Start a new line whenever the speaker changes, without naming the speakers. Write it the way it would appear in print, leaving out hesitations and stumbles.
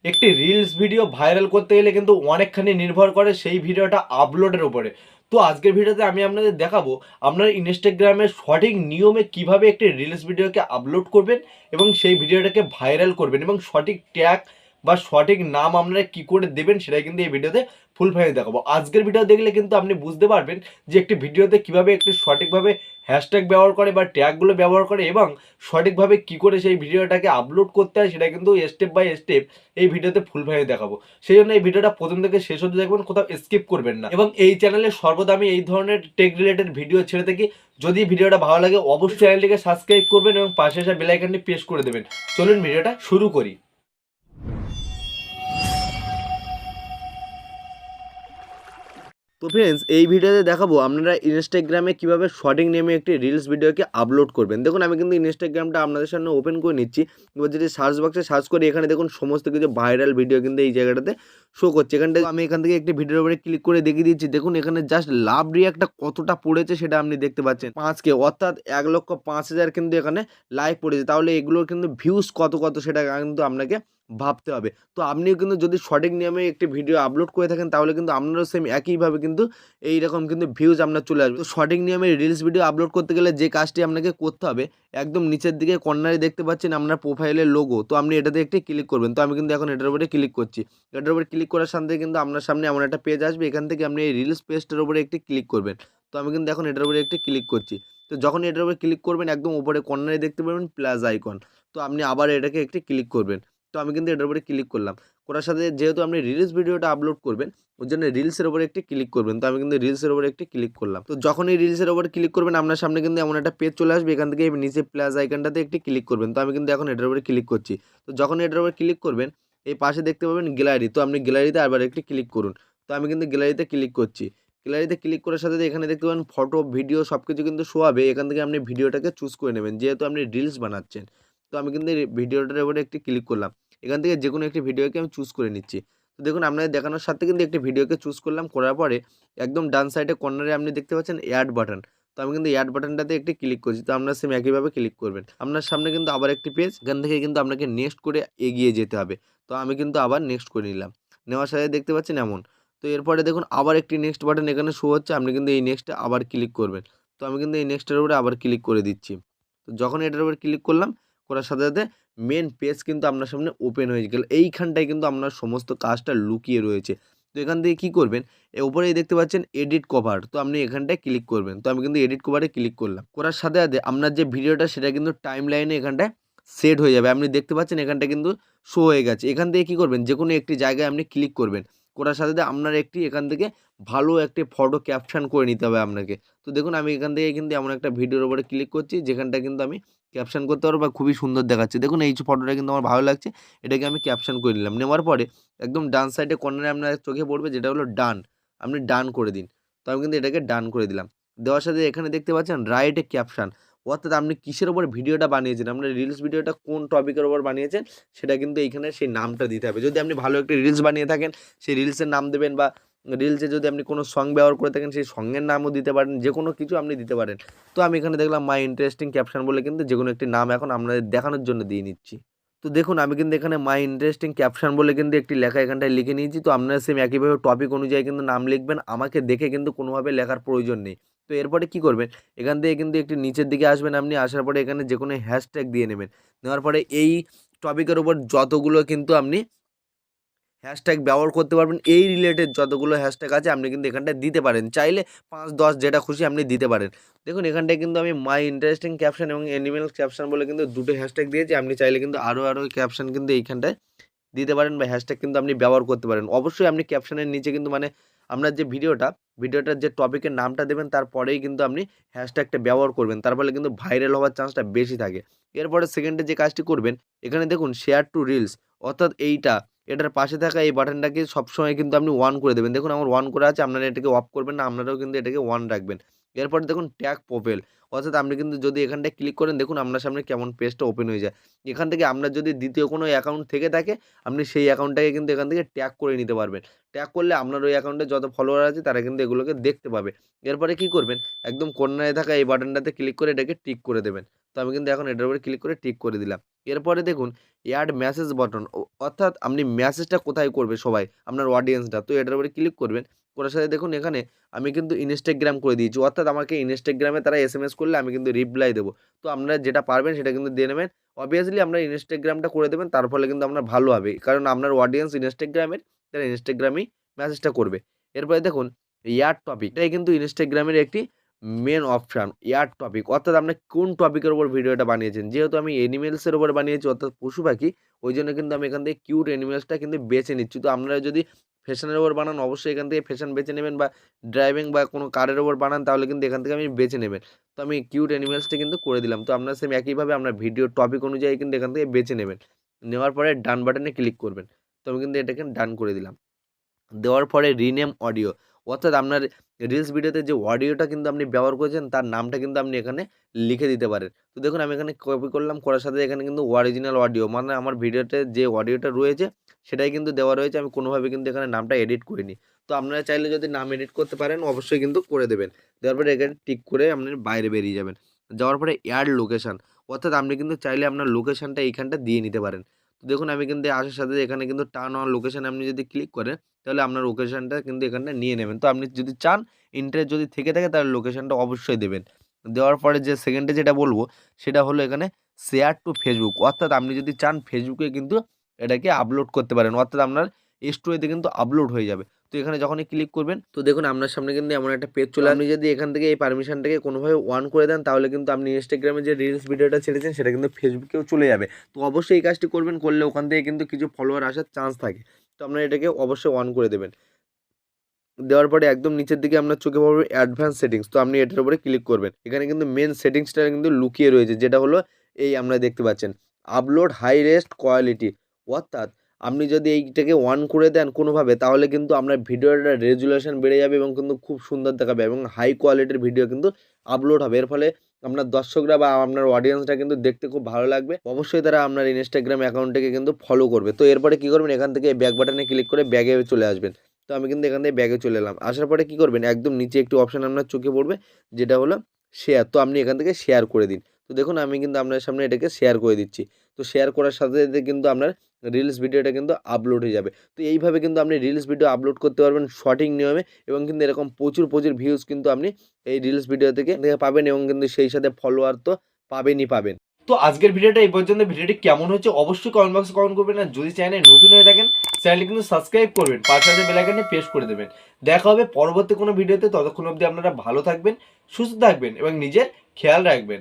একটি reels video viral করতে গেলে কিন্তু অনেকখানি নির্ভর করে সেই ভিডিওটা আপলোডের উপরে। তো আজকের ভিডিওতে আমি আপনাদের দেখাবো আপনার ইনস্টাগ্রামের সঠিক নিয়মে কিভাবে একটি রিলস ভিডিওকে আপলোড করবেন এবং সেই ভিডিওটাকে ভাইরাল করবেন এবং সঠিক ট্যাগ বা সঠিক নাম আপনারা কি করে দেবেন সেটাই কিন্তু এই ভিডিওতে ফুল ফ্রেমে দেখাবো। আজকের ভিডিও দেখলে কিন্তু আপনি বুঝতে পারবেন যে একটি ভিডিওতে কিভাবে একটি সঠিকভাবে হ্যাশট্যাগ ব্যবহার করে বা ট্যাগগুলো ব্যবহার করে এবং সঠিকভাবে কি করে সেই ভিডিওটাকে আপলোড করতে হয় সেটা কিন্তু স্টেপ বাই স্টেপ এই ভিডিওতে ফুল ফ্রেমে দেখাবো। সেই জন্য এই ভিডিওটা প্রথম থেকে শেষ অবধি দেখবেন, কোথাও স্কিপ করবেন না। এবং এই চ্যানেলে সর্বদা আমি এই ধরনের টেক রিলেটেড ভিডিও ছেড়ে থাকি। যদি ভিডিওটা ভালো লাগে অবশ্যই চ্যানেলটিকে সাবস্ক্রাইব করবেন এবং পাশে আসা বেল আইকনটি প্রেস করে দেবেন। চলুন ভিডিওটা শুরু করি। তো ফ্রেন্ডস, এই ভিডিওতে দেখাবো আপনারা ইনস্টাগ্রামে কিভাবে সঠিক নেমে একটি রিলস ভিডিওকে আপলোড করবেন। দেখুন, আমি কিন্তু ইনস্টাগ্রামটা আপনাদের সামনে ওপেন করে নিচ্ছি। এবার যদি সার্চ বক্সে সার্চ করি, এখানে দেখুন সমস্ত কিছু ভাইরাল ভিডিও কিন্তু এই জায়গাটাতে শো করছে। আমি এখান থেকে একটি ভিডিওর উপরে ক্লিক করে দেখিয়ে দিচ্ছি। দেখুন এখানে জাস্ট লাভ রিয়াক্টটা কতটা পড়েছে সেটা আপনি দেখতে পাচ্ছেন। 5K অর্থাৎ 1,05,000 কিন্তু এখানে লাইক পড়েছে। তাহলে এগুলোর কিন্তু ভিউজ কত সেটা কিন্তু আপনাকে ভাবতে হবে। তো আপনিও কিন্তু যদি সঠিক নিয়মে একটি ভিডিও আপলোড করে থাকেন তাহলে কিন্তু আপনারও সেম একইভাবে কিন্তু এইরকম কিন্তু ভিউজ আপনার চলে আসবে। তো সঠিক নিয়মে রিলস ভিডিও আপলোড করতে গেলে যে কাজটি আপনাকে করতে হবে, একদম নিচের দিকে কর্নারে দেখতে পাচ্ছেন আপনার প্রোফাইলের লোগো। তো আপনি এটাতে একটি ক্লিক করবেন। তো আমি কিন্তু এখন এটার উপরে ক্লিক করছি। এটার উপরে ক্লিক করার সাথে কিন্তু আপনার সামনে এমন একটা পেজ আসবে। এখান থেকে আপনি এই রিলস পেজটার উপরে একটি ক্লিক করবেন। তো আমি কিন্তু এখন এটার উপরে একটি ক্লিক করছি। তো যখন এটার উপরে ক্লিক করবেন, একদম উপরে কর্নারে দেখতে পাবেন প্লাস আইকন। তো আপনি আবার এটাকে একটি ক্লিক করবেন। তো আমি কিন্তু এটার উপরে ক্লিক করলাম। করার সাথে যেহেতু আপনি রিলস ভিডিওটা আপলোড করবেন, ওই জন্য রিলসের উপরে একটি ক্লিক করবেন। তো আমি কিন্তু রিলসের উপরে একটি ক্লিক করলাম। তো যখন এই রিলসের উপরে ক্লিক করবেন, আপনার সামনে কিন্তু এমন একটা পেজ চলে আসবে। এখান থেকে নিচে প্লাস আইকনটাতে একটি ক্লিক করবেন। তো আমি কিন্তু এখন এটার উপরে ক্লিক করছি। তো যখন এটার উপরে ক্লিক করবেন, এই পাশে দেখতে পাবেন গ্যালারি। তো আপনি গ্যালারিতে আবার একটি ক্লিক করুন। তো আমি কিন্তু গ্যালারিতে ক্লিক করছি। গ্যালারিতে ক্লিক করার সাথে এখানে দেখতে পাবেন ফটো, ভিডিও সব কিছু কিন্তু শো হবে। এখান থেকে আপনি ভিডিওটাকে চুজ করে নেবেন, যেহেতু আপনি রিলস বানাচ্ছেন। তো আমি কিন্তু এই ভিডিওটার উপরে একটি ক্লিক করলাম। এখান থেকে যেকোনো একটি ভিডিওকে আমি চুজ করে নিচ্ছি। তো দেখুন আপনাদের দেখানোর সাথে কিন্তু একটি ভিডিওকে চুজ করলাম। করার পরে একদম ডান সাইডে কর্নারে আপনি দেখতে পাচ্ছেন অ্যাড বাটন। তো আমি কিন্তু অ্যাড বাটনটাতে একটি ক্লিক করছি। তো আপনার সেম একইভাবে ক্লিক করবেন। আপনার সামনে কিন্তু আবার একটি পেজ, এখান থেকে কিন্তু আপনাকে নেক্সট করে এগিয়ে যেতে হবে। তো আমি কিন্তু আবার নেক্সট করে নিলাম। নেওয়ার সাথে দেখতে পাচ্ছেন এমন। তো এরপরে দেখুন আবার একটি নেক্সট বাটন এখানে শো হচ্ছে। আপনি কিন্তু এই নেক্সটে আবার ক্লিক করবেন। তো আমি কিন্তু এই নেক্সটের উপরে আবার ক্লিক করে দিচ্ছি। তো যখন এটার উপর ক্লিক করলাম, করার সাথে সাথে মেন পেজ কিন্তু আপনার সামনে ওপেন হয়ে গেল। এইখানটায় কিন্তু আপনার সমস্ত কাজটা লুকিয়ে রয়েছে। তো এখান থেকে কী করবেন, উপরেই দেখতে পাচ্ছেন এডিট কভার। তো আপনি এখানটায় ক্লিক করবেন। তো আমি কিন্তু এডিট কভারে ক্লিক করলাম। করার সাথে সাথে আপনার যে ভিডিওটা সেটা কিন্তু টাইম লাইনে এখানটায় সেট হয়ে যাবে। আপনি দেখতে পাচ্ছেন এখানটা কিন্তু শো হয়ে গেছে। এখান থেকে কী করবেন, যে কোনো একটি জায়গায় আপনি ক্লিক করবেন। করার সাথে সাথে আপনার একটি এখান থেকে ভালো একটি ফটো ক্যাপশন করে নিতে হবে আপনাকে। তো দেখুন আমি এখান থেকে কিন্তু এমন একটা ভিডিওর উপরে ক্লিক করছি, যেখানটা কিন্তু আমি ক্যাপশন করতে পারবো বা খুবই সুন্দর দেখাচ্ছে। দেখুন এই ফটোটা কিন্তু আমার ভালো লাগছে। এটাকে আমি ক্যাপশন করে নিলাম। নেওয়ার পরে একদম ডান সাইডে কর্নারে আপনার চোখে পড়বে যেটা হলো ডান। আপনি ডান করে দিন। তো আমি কিন্তু এটাকে ডান করে দিলাম। দেওয়ার সাথে এখানে দেখতে পাচ্ছেন রাইট এ ক্যাপশন। অর্থাৎ আপনি কিসের উপর ভিডিওটা বানিয়েছেন, আপনার রিলস ভিডিওটা কোন টপিকের উপর বানিয়েছেন সেটা কিন্তু এইখানে সেই নামটা দিতে হবে। যদি আপনি ভালো একটি রিলস বানিয়ে থাকেন, সেই রিলসের নাম দেবেন, বা রিলসে যদি আপনি কোনো সং ব্যবহার করে থাকেন সেই সঙ্গের নামও দিতে পারেন, যে কোনো কিছু আপনি দিতে পারেন। তো আমি এখানে দেখলাম মাই ইন্টারেস্টিং ক্যাপশন বলে কিন্তু যে কোনো একটি নাম এখন আপনাদের দেখানোর জন্য দিয়ে নিচ্ছি। তো দেখুন আমি কিন্তু এখানে মাই ইন্টারেস্টিং ক্যাপশন বলে কিন্তু একটি লেখা এখানটায় লিখে নিয়েছি। তো আপনারা সেম একইভাবে টপিক অনুযায়ী কিন্তু নাম লিখবেন। আমাকে দেখে কিন্তু কোনোভাবে লেখার প্রয়োজন নেই। তো এরপরে কি করবেন, এখান থেকে কিন্তু একটি নিচের দিকে আসবেন। আপনি আসার পরে এখানে যে কোনো হ্যাশট্যাগ দিয়ে নেবেন। নেওয়ার পরে এই টপিকের উপর যতগুলো কিন্তু আপনি হ্যাশট্যাগ ব্যবহার করতে পারবেন, এই রিলেটেড যতগুলো হ্যাশট্যাগ আছে আপনি কিন্তু এখানটায় দিতে পারেন। চাইলে 5-10 যেটা খুশি আপনি দিতে পারেন। দেখুন এখানটায় কিন্তু আমি মাই ইন্টারেস্টিং ক্যাপশন এবং অ্যানিমেল ক্যাপশন বলে কিন্তু দুটো হ্যাশট্যাগ দিয়েছি। আপনি চাইলে কিন্তু আরও ক্যাপশন কিন্তু এইখানটায় দিতে পারেন বা হ্যাশট্যাগ কিন্তু আপনি ব্যবহার করতে পারেন। অবশ্যই আপনি ক্যাপশনের নিচে কিন্তু মানে আপনার যে ভিডিওটার যে টপিকের নামটা দেবেন তারপরেই কিন্তু আপনি হ্যাশট্যাগটা ব্যবহার করবেন। তার ফলে কিন্তু ভাইরাল হওয়ার চান্সটা বেশি থাকে। এরপরে সেকেন্ডে যে কাজটি করবেন, এখানে দেখুন শেয়ার টু রিলস, অর্থাৎ এটার পাশে থাকা এই বাটনটাকে সবসময় কিন্তু আপনি অন করে দেবেন। দেখুন আমার অন করা আছে, আপনারা এটাকে অফ করবেন না, আপনারাও কিন্তু এটাকে অন রাখবেন। এরপরে দেখুন ট্যাগ প্রোফাইল, অর্থাৎ আপনি কিন্তু যদি এখানটায় ক্লিক করেন দেখুন আপনার সামনে কেমন পেজটা ওপেন হয়ে যায়। এখান থেকে আপনার যদি দ্বিতীয় কোনো অ্যাকাউন্ট থেকে থাকে আপনি সেই অ্যাকাউন্টটাকে কিন্তু এখান থেকে ট্যাগ করে নিতে পারবেন। ট্যাগ করলে আপনার ওই অ্যাকাউন্টে যত ফলোয়ার আছে তারা কিন্তু এগুলোকে দেখতে পাবে। এরপরে কি করবেন, একদম কর্নারে থাকা এই বাটনটাতে ক্লিক করে এটাকে টিক করে দেবেন। তো আমি কিন্তু এখন এটার উপরে ক্লিক করে টিক করে দিলাম। এরপরে দেখুন অ্যাড মেসেজ বাটন, অর্থাৎ আপনি মেসেজটা কোথায় করবে সবাই আপনার অডিয়েন্সটা, তো এটার উপরে ক্লিক করবেন। করার সাথে দেখুন এখানে আমি কিন্তু ইনস্টাগ্রাম করে দিয়েছি, অর্থাৎ আমাকে ইনস্টাগ্রামে তারা এসএমএস করলে আমি কিন্তু রিপ্লাই দেবো। তো আপনারা যেটা পারবেন সেটা কিন্তু দিয়ে নেবেন। অবভিয়াসলি আপনার ইনস্টাগ্রামটা করে দেবেন, তার ফলে কিন্তু আপনার ভালো হবে, কারণ আপনার অডিয়েন্স ইনস্টাগ্রামের, তারা ইনস্টাগ্রামেই মেসেজটা করবে। এরপরে দেখুন ইয়ার টপিক, এটাই কিন্তু ইনস্টাগ্রামের একটি মেন অপশান, ইয়ার টপিক, অর্থাৎ আপনি কোন টপিকের উপর ভিডিওটা বানিয়েছেন। যেহেতু আমি অ্যানিমেলসের উপর বানিয়েছি অর্থাৎ পশু পাখি, ওই জন্য কিন্তু আমি এখান থেকে কিউট অ্যানিমেলসটা কিন্তু বেছে নিচ্ছি। তো আপনারা যদি ফ্যাশনের উপর বানান অবশ্যই এখান থেকে ফ্যাশন বেছে নেবেন, বা ড্রাইভিং বা কোনো কারের উপর বানান তাহলে কিন্তু এখান থেকে আমি বেছে নেবেন। তো আমি কিউট অ্যানিমেলসটা কিন্তু করে দিলাম। তো আপনারা সেম একইভাবে আপনার ভিডিও টপিক অনুযায়ী কিন্তু এখান থেকে বেছে নেবেন। নেওয়ার পরে ডান বাটনে ক্লিক করবেন। তো আমি কিন্তু এটাকে ডান করে দিলাম। দেওয়ার পরে রিনেম অডিও, অর্থাৎ আপনার রিলস ভিডিওতে যে অডিওটা কিন্তু আপনি ব্যবহার করেছেন তার নামটা কিন্তু আপনি এখানে লিখে দিতে পারেন। তো দেখুন আমি এখানে কপি করলাম, করার সাথে এখানে কিন্তু অরিজিনাল অডিও, মানে আমার ভিডিওতে যে অডিওটা রয়েছে সেটাই কিন্তু দেওয়া রয়েছে, আমি কোনোভাবে কিন্তু এখানে নামটা এডিট করিনি। তো আপনারা চাইলে যদি নাম এডিট করতে পারেন অবশ্যই কিন্তু করে দেবেন। দেওয়ার পরে এখানে টিক করে আপনি বাইরে বেরিয়ে যাবেন। যাওয়ার পরে অ্যাড লোকেশান, অর্থাৎ আপনি কিন্তু চাইলে আপনার লোকেশানটা এইখানটা দিয়ে নিতে পারেন। তো দেখুন আমি কিন্তু আসার সাথে এখানে কিন্তু টার্ন অন লোকেশান আপনি যদি ক্লিক করেন তাহলে আপনার লোকেশানটা কিন্তু এখানটা নিয়ে নেবেন। তো আপনি যদি চান ইন্টারেস্ট যদি থেকে থাকে তাহলে লোকেশানটা অবশ্যই দেবেন। দেওয়ার পরে যে সেকেন্ডে যেটা বলবো সেটা হলো এখানে শেয়ার টু ফেসবুক, অর্থাৎ আপনি যদি চান ফেসবুকে কিন্তু এটাকে আপলোড করতে পারেন, অর্থাৎ আপনার স্টোরিতে কিন্তু আপলোড হয়ে যাবে। তো এখানে যখনই ক্লিক করবেন তো দেখুন আপনার সামনে কিন্তু এমন একটা পেজ চলে, আপনি যদি এখান থেকে এই পারমিশনটাকে কোনোভাবে অন করে দেন তাহলে কিন্তু আপনি ইনস্টাগ্রামে যে রিলস ভিডিওটা ছেড়েছেন সেটা কিন্তু ফেসবুকেও চলে যাবে। তো অবশ্যই এই কাজটি করবেন, করলে ওখান থেকে কিন্তু কিছু ফলোয়ার আসার চান্স থাকে। তো আপনারা এটাকে অবশ্যই অন করে দেবেন। দেওয়ার পরে একদম নিচের দিকে আপনার চোখে পড়বে অ্যাডভান্স সেটিংস, তো আপনি এটার উপরে ক্লিক করবেন। এখানে কিন্তু মেন সেটিংসটা কিন্তু লুকিয়ে রয়েছে, যেটা হলো এই আপনারা দেখতে পাচ্ছেন আপলোড হাই রেস্ট কোয়ালিটি, অর্থাৎ আপনি যদি এইটাকে অন করে দেন কোনোভাবে তাহলে কিন্তু আপনার ভিডিওটার রেজুলেশন বেড়ে যাবে এবং কিন্তু খুব সুন্দর দেখাবে এবং হাই কোয়ালিটির ভিডিও কিন্তু আপলোড হবে। এর ফলে আপনার দর্শকরা বা আপনার অডিয়েন্সরা কিন্তু দেখতে খুব ভালো লাগবে, অবশ্যই তারা আপনার ইনস্টাগ্রাম অ্যাকাউন্টটাকে কিন্তু ফলো করবে। তো এরপরে কী করবেন, এখান থেকে ব্যাক বাটনে ক্লিক করে ব্যাগে চলে আসবেন। তো আমি কিন্তু এখান থেকে ব্যাগে চলে এলাম। আসার পরে কী করবেন, একদম নিচে একটি অপশান আপনার চোখে পড়বে যেটা হলো শেয়ার, তো আপনি এখান থেকে শেয়ার করে দিন। তো দেখুন আমি কিন্তু আপনার সামনে এটাকে শেয়ার করে দিচ্ছি। তো শেয়ার করার সাথে সাথে কিন্তু আপনার রিলস ভিডিওটা কিন্তু আপলোড হয়ে যাবে। তো এইভাবে কিন্তু আপনি রিলস ভিডিও আপলোড করতে পারবেন সঠিক নিয়মে, এবং কিন্তু এরকম প্রচুর ভিউজ কিন্তু আপনি এই রিলস ভিডিও থেকে পাবেন, এবং কিন্তু সেই সাথে ফলোয়ার তো পাবেনই পাবেন। তো আজকের ভিডিওটা এই পর্যন্ত। ভিডিওটি কেমন হচ্ছে অবশ্যই কমেন্ট বক্সে কমেন্ট করবেন, আর যদি চ্যানেলে নতুন হয়ে থাকেন চ্যানেলটি কিন্তু সাবস্ক্রাইব করবেন, পাশে বেল আইকনে প্রেস করে দেবেন। দেখা হবে পরবর্তী কোনো ভিডিওতে, ততক্ষণ অবধি আপনারা ভালো থাকবেন, সুস্থ থাকবেন এবং নিজের খেয়াল রাখবেন।